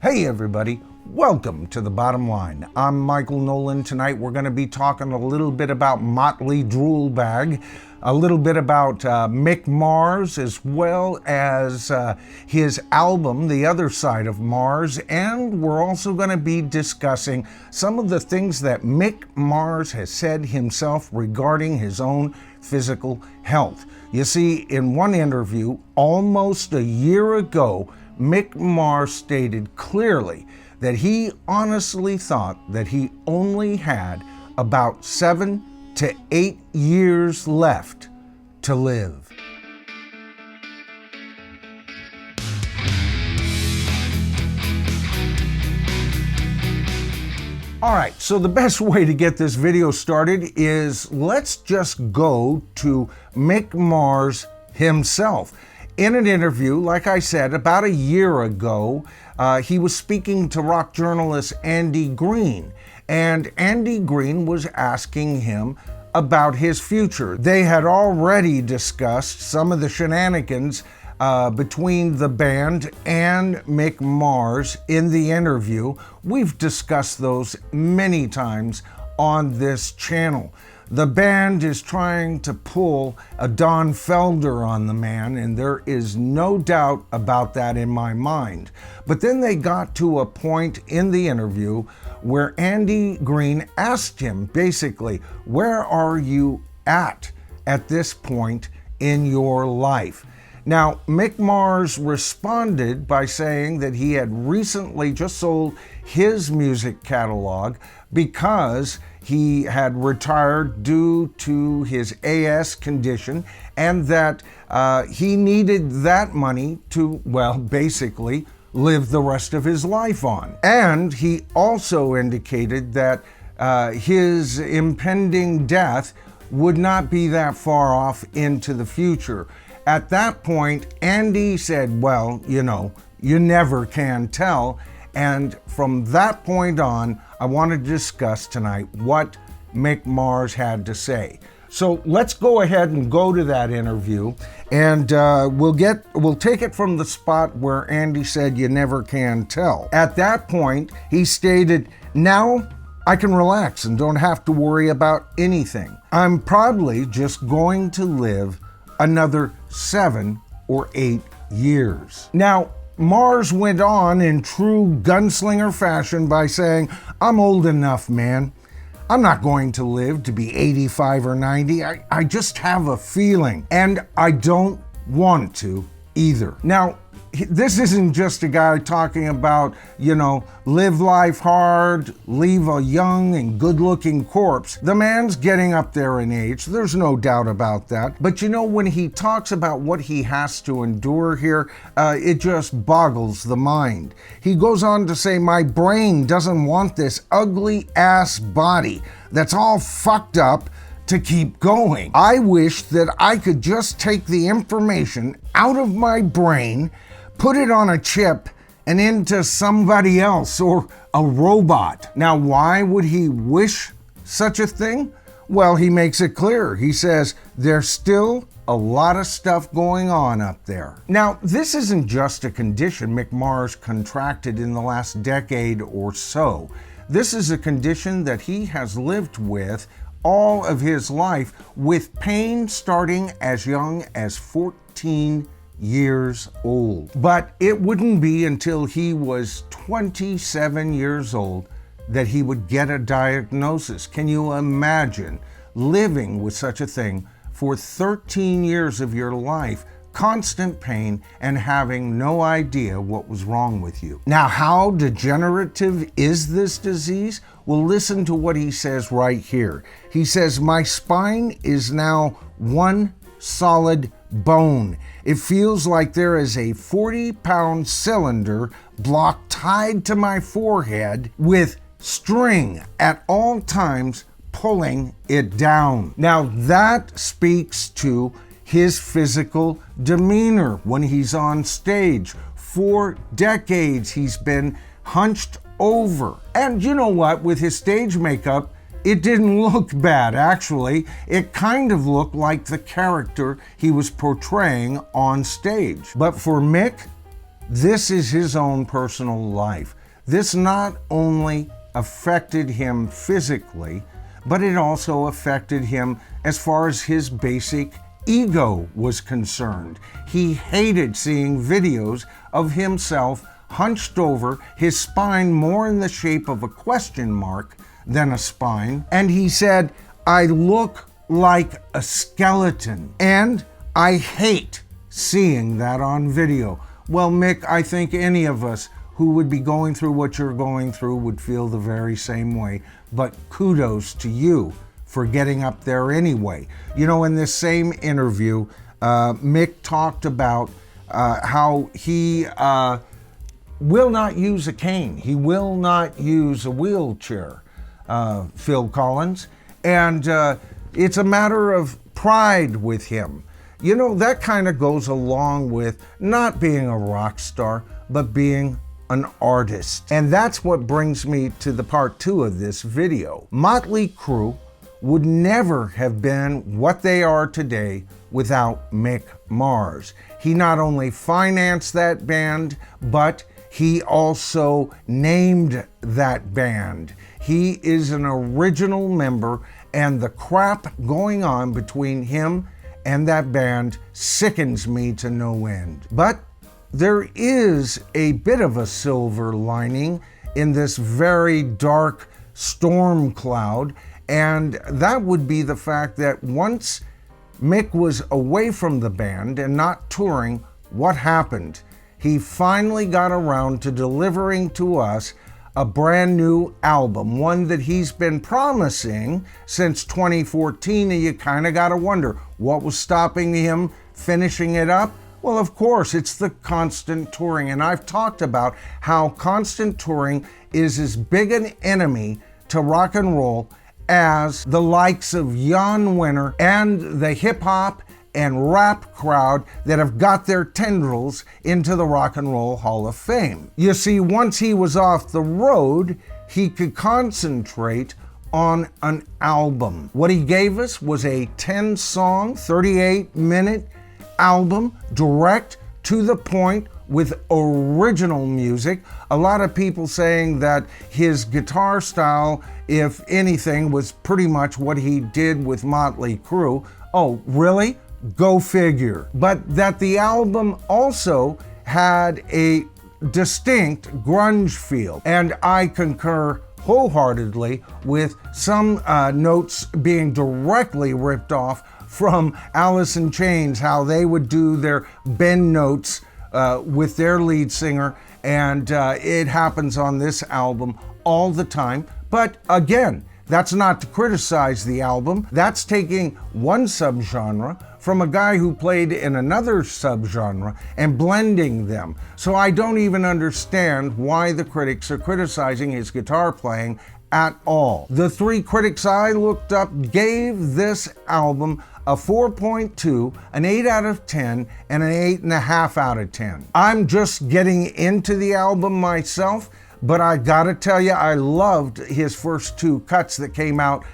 Hey everybody, welcome to The Bottom Line. I'm Michael Noland. Tonight we're going to be talking a little bit about Mötley Drool Bag, a little bit about Mick Mars, as well as his album, The Other Side of Mars, and we're also going to be discussing some of the things that Mick Mars has said himself regarding his own physical health. You see, in one interview almost a year ago, Mick Mars stated clearly that he honestly thought that he only had about 7 to 8 years left to live. All right, so the best way to get this video started is let's just go to Mick Mars himself. In an interview, like I said, about a year ago, he was speaking to rock journalist Andy Green, and Andy Green was asking him about his future. They had already discussed some of the shenanigans between the band and Mick Mars in the interview. We've discussed those many times on this channel. The band is trying to pull a Don Felder on the man, and there is no doubt about that in my mind. But then they got to a point in the interview where Andy Green asked him, basically, where are you at this point in your life? Now, Mick Mars responded by saying that he had recently just sold his music catalog because he had retired due to his AS condition, and that he needed that money to, well, basically live the rest of his life on. And he also indicated that his impending death would not be that far off into the future. At that point, Andy said, well, you know, you never can tell. And from that point on, I want to discuss tonight what Mick Mars had to say. So let's go ahead and go to that interview, and we'll take it from the spot where Andy said you never can tell. At that point, he stated, now I can relax and don't have to worry about anything. I'm probably just going to live another 7 or 8 years. Now, Mars went on in true gunslinger fashion by saying, I'm old enough, man. I'm not going to live to be 85 or 90. I just have a feeling, and I don't want to either. Now, this isn't just a guy talking about, you know, live life hard, leave a young and good-looking corpse. The man's getting up there in age, there's no doubt about that. But you know, when he talks about what he has to endure here, it just boggles the mind. He goes on to say, my brain doesn't want this ugly-ass body that's all fucked up to keep going. I wish that I could just take the information out of my brain, put it on a chip and into somebody else or a robot. Now, why would he wish such a thing? Well, he makes it clear. He says there's still a lot of stuff going on up there. Now, this isn't just a condition Mick Mars contracted in the last decade or so. This is a condition that he has lived with all of his life, with pain starting as young as 14 years old. But it wouldn't be until he was 27 years old that he would get a diagnosis. Can you imagine living with such a thing for 13 years of your life, constant pain, and having no idea what was wrong with you? Now, how degenerative is this disease? Well, listen to what he says right here. He says, my spine is now one solid bone. It feels like there is a 40-pound cylinder block tied to my forehead with string at all times pulling it down. Now that speaks to his physical demeanor when he's on stage. For decades he's been hunched over. And you know what? With his stage makeup, it didn't look bad, actually. It kind of looked like the character he was portraying on stage. But for Mick, This is his own personal life. This not only affected him physically, but it also affected him as far as his basic ego was concerned. He hated seeing videos of himself hunched over, his spine more in the shape of a question mark than a spine. And he said, "I look like a skeleton, and I hate seeing that on video." Well, Mick, I think any of us who would be going through what you're going through would feel the very same way. But kudos to you for getting up there anyway. You know, in this same interview, Mick talked about how he will not use a cane. He will not use a wheelchair, Phil Collins. And it's a matter of pride with him. You know, that kind of goes along with not being a rock star, but being an artist. And that's what brings me to the part 2 of this video. Mötley Crüe would never have been what they are today without Mick Mars. He not only financed that band, but he also named that band. He is an original member, and the crap going on between him and that band sickens me to no end. But there is a bit of a silver lining in this very dark storm cloud, and that would be the fact that once Mick was away from the band and not touring, what happened? He finally got around to delivering to us a brand new album, one that he's been promising since 2014, and you kind of got to wonder what was stopping him finishing it up. Well, of course, it's the constant touring, and I've talked about how constant touring is as big an enemy to rock and roll as the likes of Jan Wenner and the hip-hop and rap crowd that have got their tendrils into the Rock and Roll Hall of Fame. You see, once he was off the road, he could concentrate on an album. What he gave us was a 10-song, 38-minute album, direct to the point with original music. A lot of people saying that his guitar style, if anything, was pretty much what he did with Mötley Crüe. Oh, really? Go figure. But that the album also had a distinct grunge feel, and I concur wholeheartedly with some notes being directly ripped off from Alice in Chains, how they would do their bend notes with their lead singer, and it happens on this album all the time. But again, that's not to criticize the album. That's taking one subgenre from a guy who played in another subgenre and blending them. So I don't even understand why the critics are criticizing his guitar playing at all. The 3 critics I looked up gave this album a 4.2, an 8 out of 10, and an 8.5 out of 10. I'm just getting into the album myself, but I gotta tell you, I loved his first 2 cuts that came out,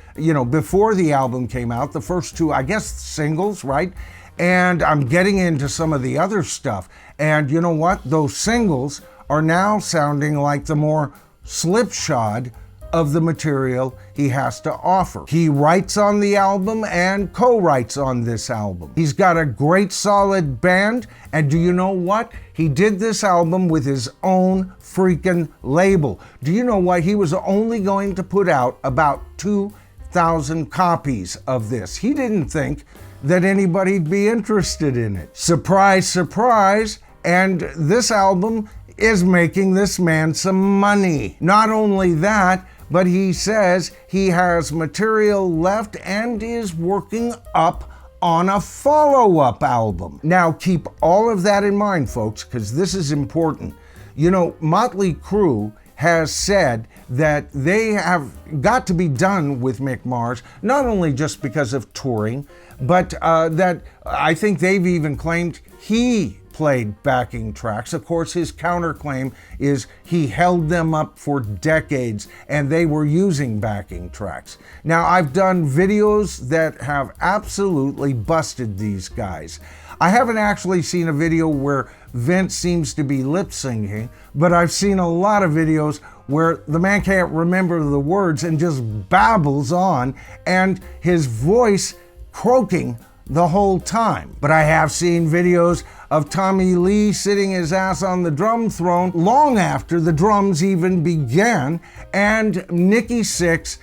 before the album came out, the first 2, I guess, singles, right? And I'm getting into some of the other stuff. And you know what? Those singles are now sounding like the more slipshod of the material he has to offer. He writes on the album and co-writes on this album. He's got a great solid band, and do you know what? He did this album with his own freaking label. Do you know what? He was only going to put out about 2,000 copies of this. He didn't think that anybody'd be interested in it. Surprise, surprise, and this album is making this man some money. Not only that, but he says he has material left and is working up on a follow-up album. Now, keep all of that in mind, folks, because this is important. Mötley Crüe has said that they have got to be done with Mick Mars, not only just because of touring, but that I think they've even claimed he played backing tracks. Of course, his counterclaim is he held them up for decades and they were using backing tracks. Now, I've done videos that have absolutely busted these guys. I haven't actually seen a video where Vince seems to be lip syncing, but I've seen a lot of videos where the man can't remember the words and just babbles on, and his voice croaking the whole time. But I have seen videos of Tommy Lee sitting his ass on the drum throne long after the drums even began, and Nikki Sixx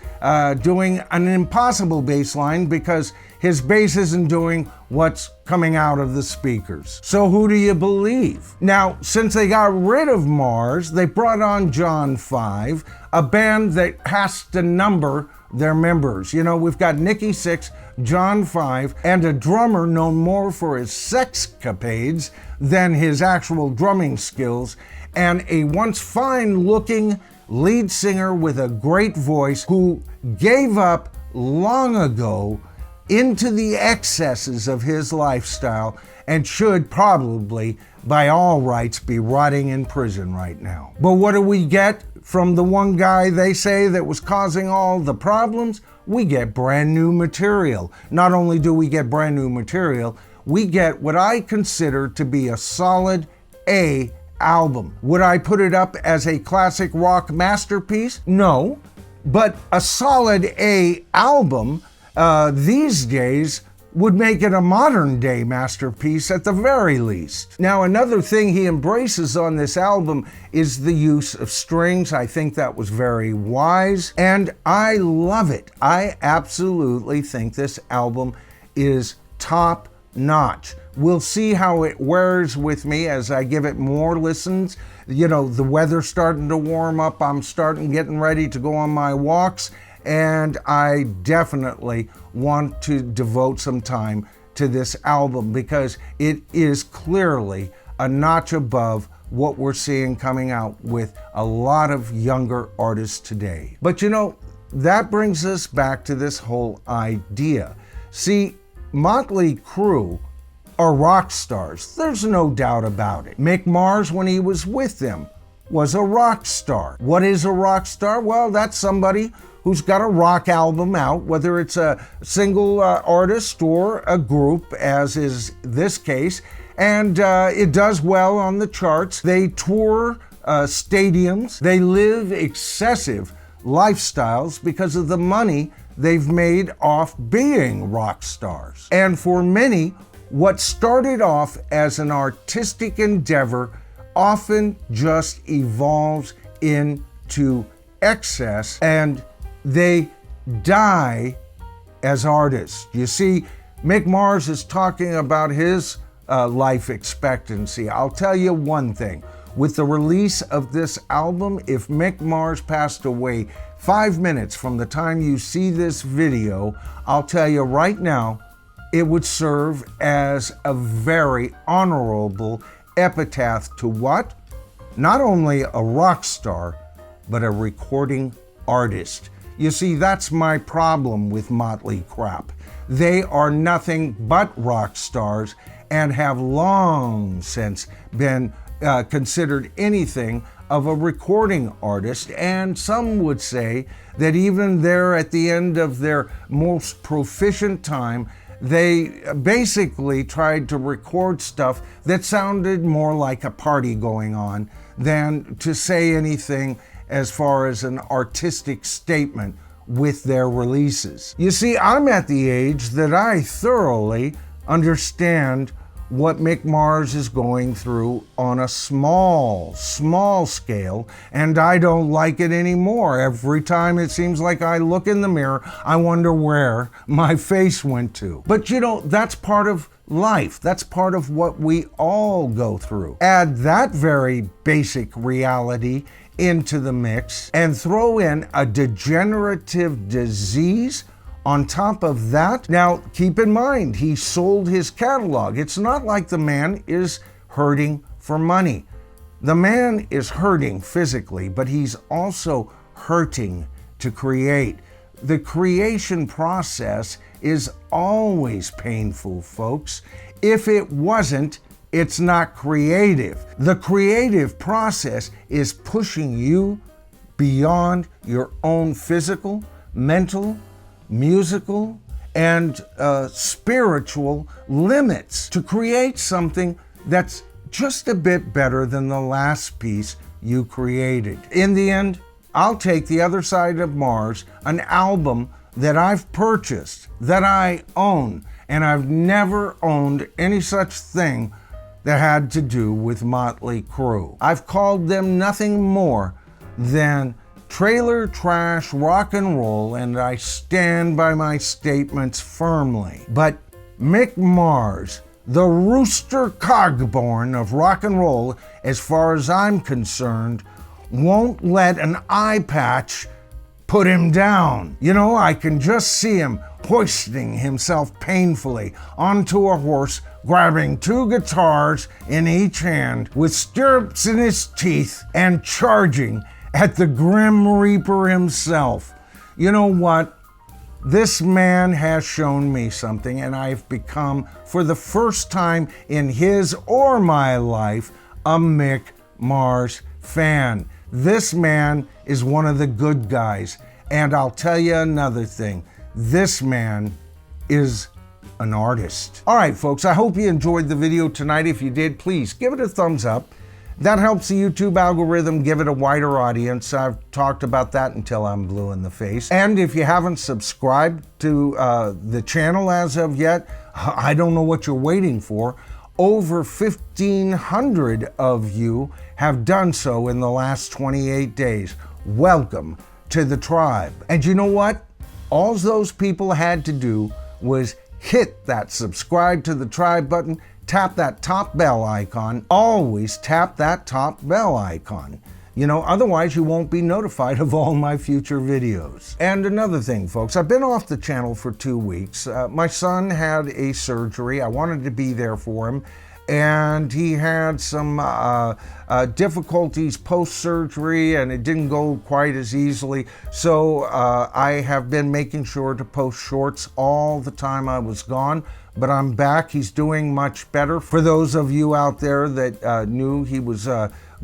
doing an impossible bass line because his bass isn't doing what's coming out of the speakers. So who do you believe? Now, since they got rid of Mars, they brought on John 5, a band that has to number their members. You know, we've got Nikki Sixx, John 5, and a drummer known more for his sexcapades than his actual drumming skills, and a once fine-looking lead singer with a great voice who gave up long ago into the excesses of his lifestyle and should probably, by all rights, be rotting in prison right now. But what do we get from the one guy they say that was causing all the problems? We get brand new material. Not only do we get brand new material, we get what I consider to be a solid A album. Would I put it up as a classic rock masterpiece? No, but a solid A album these days would make it a modern day masterpiece at the very least. Now, another thing he embraces on this album is the use of strings. I think that was very wise, and I love it. I absolutely think this album is top notch. We'll see how it wears with me as I give it more listens. You know, the weather's starting to warm up. I'm getting ready to go on my walks, and I definitely want to devote some time to this album because it is clearly a notch above what we're seeing coming out with a lot of younger artists today. But you know, that brings us back to this whole idea. See, Mötley Crüe are rock stars. There's no doubt about it. Mick Mars, when he was with them, was a rock star. What is a rock star? Well, that's somebody who's got a rock album out, whether it's a single artist or a group, as is this case, and it does well on the charts. They tour stadiums. They live excessive lifestyles because of the money they've made off being rock stars. And for many, what started off as an artistic endeavor often just evolves into excess, and they die as artists. You see, Mick Mars is talking about his life expectancy. I'll tell you one thing. With the release of this album, if Mick Mars passed away 5 minutes from the time you see this video, I'll tell you right now, it would serve as a very honorable epitaph to what? Not only a rock star, but a recording artist. You see, that's my problem with Mötley Crüe. They are nothing but rock stars and have long since been considered anything of a recording artist, and some would say that even there at the end of their most proficient time, they basically tried to record stuff that sounded more like a party going on than to say anything as far as an artistic statement with their releases. You see, I'm at the age that I thoroughly understand what Mick Mars is going through on a small scale, and I don't like it anymore. Every time it seems like I look in the mirror, I wonder where my face went to. But you know, that's part of life. That's part of what we all go through. Add that very basic reality into the mix and throw in a degenerative disease on top of that. Now, keep in mind, he sold his catalog. It's not like the man is hurting for money. The man is hurting physically, but he's also hurting to create. The creation process is always painful, folks. If it wasn't, it's not creative. The creative process is pushing you beyond your own physical, mental, musical, and spiritual limits to create something that's just a bit better than the last piece you created. In the end, I'll take The Other Side of Mars, an album that I've purchased, that I own, and I've never owned any such thing that had to do with Mötley Crüe. I've called them nothing more than trailer trash rock and roll, and I stand by my statements firmly. But Mick Mars, the Rooster Cogborn of rock and roll, as far as I'm concerned, won't let an eye patch put him down. You know, I can just see him hoisting himself painfully onto a horse, grabbing two guitars in each hand, with stirrups in his teeth, and charging at the Grim Reaper himself. You know what? This man has shown me something, and I've become, for the first time in his or my life, a Mick Mars fan. This man is one of the good guys, and I'll tell you another thing. This man is an artist. All right, folks, I hope you enjoyed the video tonight. If you did, please give it a thumbs up. That helps the YouTube algorithm give it a wider audience. I've talked about that until I'm blue in the face. And if you haven't subscribed to the channel as of yet, I don't know what you're waiting for. Over 1,500 of you have done so in the last 28 days. Welcome to the tribe. And you know what? All those people had to do was hit that subscribe to the tribe button, tap that top bell icon. Always tap that top bell icon. You know, otherwise you won't be notified of all my future videos. And another thing, folks, I've been off the channel for 2 weeks. My son had a surgery. I wanted to be there for him, and he had some difficulties post-surgery, and it didn't go quite as easily. So I have been making sure to post shorts all the time I was gone. But I'm back. He's doing much better. For those of you out there that knew he was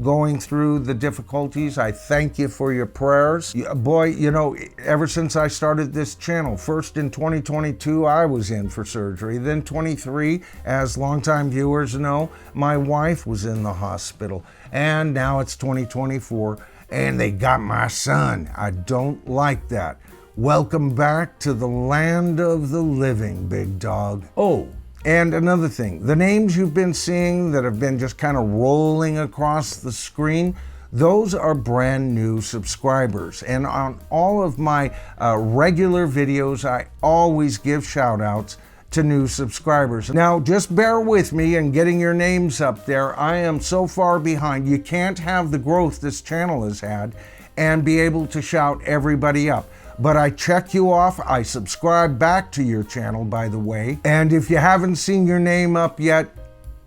going through the difficulties, I thank you for your prayers. Boy, you know, ever since I started this channel, first in 2022, I was in for surgery. Then 23, as longtime viewers know, my wife was in the hospital. And now it's 2024, and they got my son. I don't like that. Welcome back to the land of the living, big dog. Oh, and another thing, the names you've been seeing that have been just kind of rolling across the screen, those are brand new subscribers. And on all of my regular videos, I always give shout outs to new subscribers. Now, just bear with me in getting your names up there. I am so far behind. You can't have the growth this channel has had and be able to shout everybody up. But I check you off. I subscribe back to your channel, by the way. And if you haven't seen your name up yet,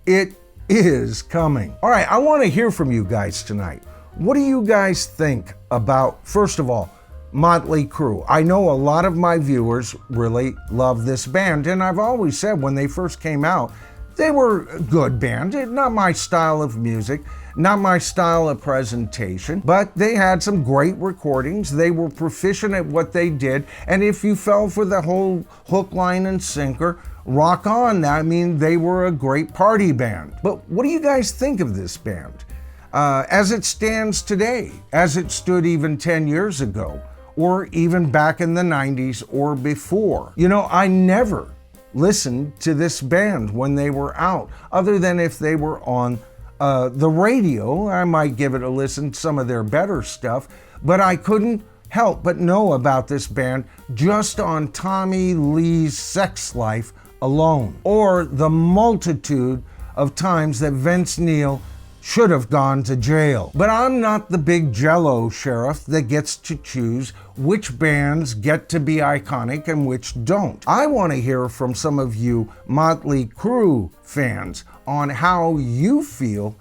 it is coming. All right, I want to hear from you guys tonight. What do you guys think about, first of all, Mötley Crüe? I know a lot of my viewers really love this band, and I've always said when they first came out, they were a good band. Not my style of music, not my style of presentation, but they had some great recordings. They were proficient at what they did, and if you fell for the whole hook, line, and sinker, rock on. I mean, they were a great party band. But what do you guys think of this band? As it stands today, as it stood even 10 years ago, or even back in the 90s or before? You know, I never listened to this band when they were out, other than if they were on the radio. I might give it a listen, some of their better stuff, but I couldn't help but know about this band just on Tommy Lee's sex life alone, or the multitude of times that Vince Neil should have gone to jail. But I'm not the big Jello sheriff that gets to choose which bands get to be iconic and which don't. I want to hear from some of you Mötley Crüe fans on how you feel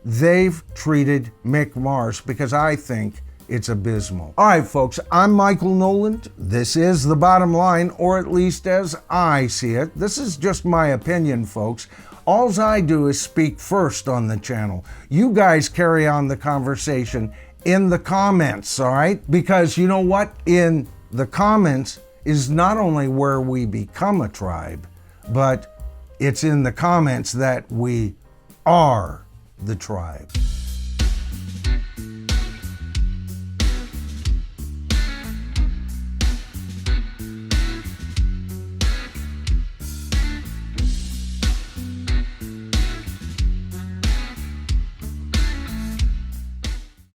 they've treated Mick Mars, because I think it's abysmal. All right, folks, I'm Michael Noland. This is The Bottom Line, or at least as I see it. This is just my opinion, folks. All I do is speak first on the channel. You guys carry on the conversation in the comments, all right? Because you know what? In the comments is not only where we become a tribe, but it's in the comments that we are the tribe.